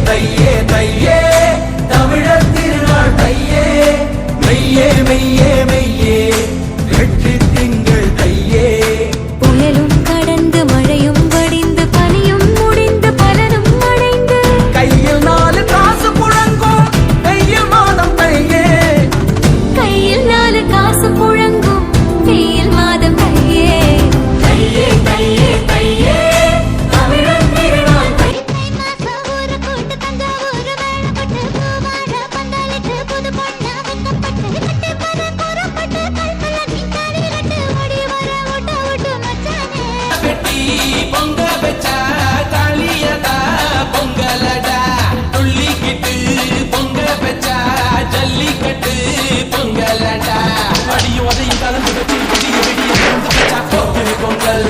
தையே தையே தமிழர் திருநாள் தையே மெய்யே மெய்யே மெய்யே எட்டு திங்கள் தையே புயலும் கடந்து மழையும் வடிந்து பனியும் முடிந்து பலனும் அடைந்து கையில் 4 காசு புழங்கும் வெயில் மாதம் தையே கையில் 4 காசு புழங்கும் வெயில் மாதம் தையே தையே தையே தையே தமிழர் திருநாள் பொங்க வச்சா தாலியதா பொங்கலடா துள்ளிக்கிட்டு பொங்க வச்சா ஜல்லிக்கட்டு பொங்கலடா அடியும் அதையும் கலந்து வச்சு விடிய விடிய பொங்கல்